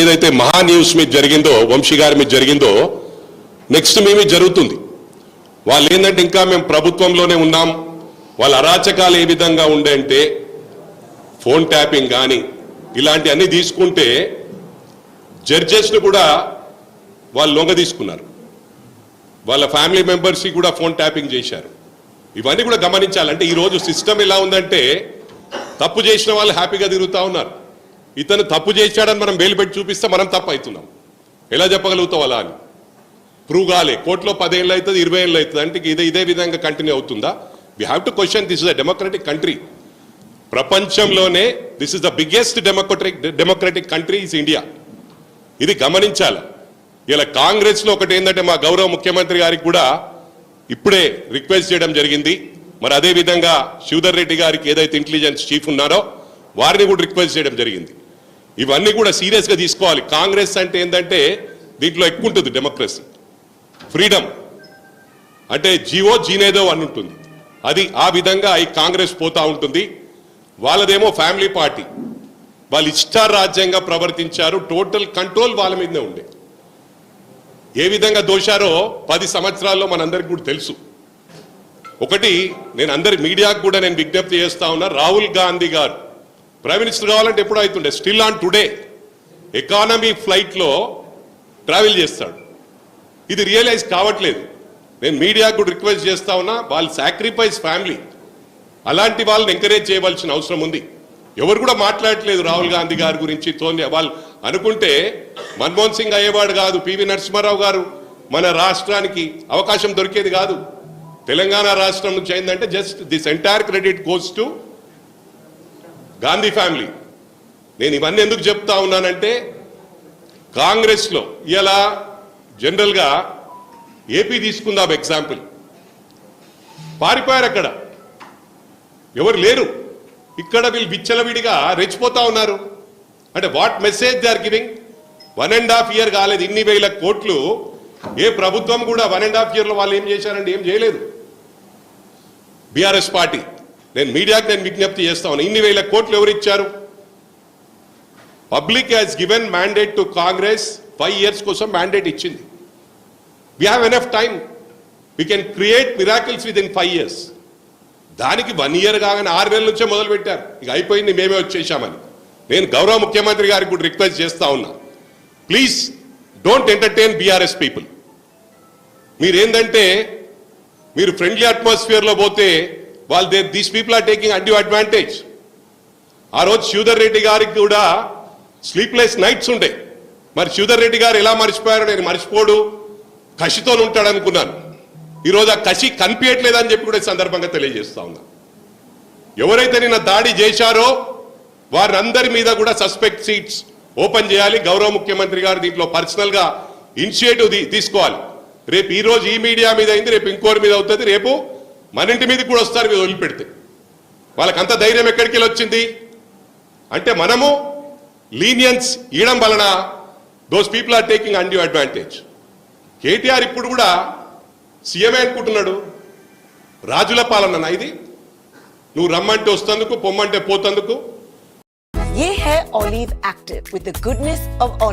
ఏదైతే మహా న్యూస్ మీద జరిగిందో, వంశీ గారి మీద జరిగిందో, నెక్స్ట్ మేమే జరుగుతుంది. వాళ్ళు ఏంటంటే ఇంకా మేము ప్రభుత్వంలోనే ఉన్నాం, వాళ్ళ అరాచకాలు ఏ విధంగా ఉండే అంటే ఫోన్ ట్యాపింగ్ కానీ ఇలాంటి అన్ని తీసుకుంటే జడ్జెస్ను కూడా వాళ్ళు లొంగ తీసుకున్నారు, వాళ్ళ ఫ్యామిలీ మెంబర్స్కి కూడా ఫోన్ ట్యాపింగ్ చేశారు. ఇవన్నీ కూడా గమనించాలంటే ఈరోజు సిస్టమ్ ఎలా ఉందంటే తప్పు చేసిన వాళ్ళు హ్యాపీగా తిరుగుతూ ఉన్నారు. ఇతను తప్పు చేశాడని మనం బెయిల్ పెట్టి చూపిస్తే మనం తప్పు అవుతున్నాం. ఎలా చెప్పగలుగుతాం అలా అని? ప్రూవ్ కాలే, కోర్టులో 10 ఏళ్ళు అవుతుంది, 20 ఏళ్ళు అవుతుంది అంటే ఇదే విధంగా కంటిన్యూ అవుతుందా? We have to question. This is a democratic country. ప్రపంచంలోనే this is the biggest democratic country is India. ఇది గమనించాలి. ఇలా కాంగ్రెస్లో ఒకటి ఏంటంటే మా గౌరవ ముఖ్యమంత్రి గారికి కూడా ఇప్పుడే రిక్వెస్ట్ చేయడం జరిగింది. మరి అదే విధంగా శివధర్ రెడ్డి గారికి ఏదైతే ఇంటెలిజెన్స్ చీఫ్ ఉన్నారో వారిని కూడా రిక్వెస్ట్ చేయడం జరిగింది. ఇవన్నీ కూడా సీరియస్గా తీసుకోవాలి. కాంగ్రెస్ అంటే ఏంటంటే దీంట్లో ఎక్కువ ఉంటుంది డెమోక్రసీ, ఫ్రీడమ్ అంటే జీవో జీనేదో అని ఉంటుంది. అది ఆ విధంగా ఈ కాంగ్రెస్ పోతా ఉంటుంది. వాళ్ళదేమో ఫ్యామిలీ పార్టీ, వాళ్ళు ఇష్టారాజ్యంగా ప్రవర్తించారు. టోటల్ కంట్రోల్ వాళ్ళ మీదనే ఉండే. ఏ విధంగా దోశారో 10 సంవత్సరాల్లో మనందరికి కూడా తెలుసు. ఒకటి నేను అందరి మీడియాకు కూడా నేను విజ్ఞప్తి చేస్తా ఉన్నా, రాహుల్ గాంధీ గారు ప్రైమ్ మినిస్టర్ కావాలంటే ఎప్పుడు అవుతుండే, స్టిల్ ఆన్ టుడే ఎకానమీ ఫ్లైట్లో ట్రావెల్ చేస్తాడు. ఇది రియలైజ్ కావట్లేదు. నేను మీడియాకు కూడా రిక్వెస్ట్ చేస్తా ఉన్నా, వాళ్ళు సాక్రిఫైస్ ఫ్యామిలీ, అలాంటి వాళ్ళని ఎంకరేజ్ చేయవలసిన అవసరం ఉంది. ఎవరు కూడా మాట్లాడట్లేదు రాహుల్ గాంధీ గారి గురించి. సోనియా వాళ్ళు అనుకుంటే మన్మోహన్ సింగ్ అయ్యేవాడు కాదు, పివి నరసింహారావు గారు మన రాష్ట్రానికి అవకాశం దొరికేది కాదు. తెలంగాణ రాష్ట్రం నుంచి అయిందంటే just this entire credit goes to Gandhi family. నేను ఇవన్నీ ఎందుకు చెప్తా ఉన్నానంటే కాంగ్రెస్లో ఇలా జనరల్గా ఏపీ తీసుకుందాం ఎగ్జాంపుల్, పారిపోయారు, అక్కడ ఎవరు లేరు. ఇక్కడ వీళ్ళు విచ్చలవిడిగా రెచ్చిపోతా ఉన్నారు. అంటే what message they are giving? 1.5 year కాలేదు, ఇన్ని వేల కోట్లు. ఏ ప్రభుత్వం కూడా 1.5 yearలో వాళ్ళు ఏం చేశారండి? ఏం చేయలేదు. బీఆర్ఎస్ పార్టీ, నేను మీడియాకి నేను విజ్ఞప్తి చేస్తా ఉన్నా, ఇన్ని వేల కోట్లు ఎవరు ఇచ్చారు? Public has given mandate to Congress, 5 years కోసం మ్యాండేట్ ఇచ్చింది. We have enough time, we can create miracles with in 5 years. దానికి 1 year కాగానే 6 నెలల నుంచే మొదలు పెట్టారు. ఇక అయిపోయింది, మేమే వచ్చేసామని. నేను గౌరవ ముఖ్యమంత్రి గారికి కూడా రిక్వెస్ట్ చేస్తా ఉన్నా, please don't entertain BRS people. మీరేందంటే మీరు ఫ్రెండ్లీ అట్మాస్ఫియర్లో పోతే వాళ్ళు these people are taking undue advantage. ఆ రోజు శివధర్ రెడ్డి గారికి కూడా స్లీప్లెస్ నైట్స్ ఉండే. మరి శివధర్ రెడ్డి గారు ఎలా మర్చిపోయారో, నేను మర్చిపోడు, కసితో ఉంటాడు అనుకున్నాను. ఈరోజు ఆ కసి కనిపించట్లేదని చెప్పి కూడా ఈ సందర్భంగా తెలియజేస్తా ఉన్నా. ఎవరైతే నిన్న దాడి చేశారో వారందరి మీద కూడా సస్పెక్ట్ సీట్స్ ఓపెన్ చేయాలి. గౌరవ ముఖ్యమంత్రి గారు దీంట్లో పర్సనల్గా ఇనిషియేటివ్ తీసుకోవాలి. రేపు ఈ రోజు ఈ మీడియా మీద అయింది, రేపు ఇంకోరి మీద అవుతుంది, రేపు మన ఇంటి మీద కూడా వస్తారు మీరు వదిలిపెడితే. వాళ్ళకంత ధైర్యం ఎక్కడికి వెళ్ళి వచ్చింది అంటే మనము లీనియన్స్ ఇవ్వడం వలన those people are taking undue advantage. KTR ఇప్పుడు కూడా సీఎంఏ అనుకుంటున్నాడు. రాజుల పాలన ఇది. నువ్వు రమ్మంటే వస్తందుకు, పొమ్మంటే పోతందుకు. ये है Olive Active with the goodness of olive.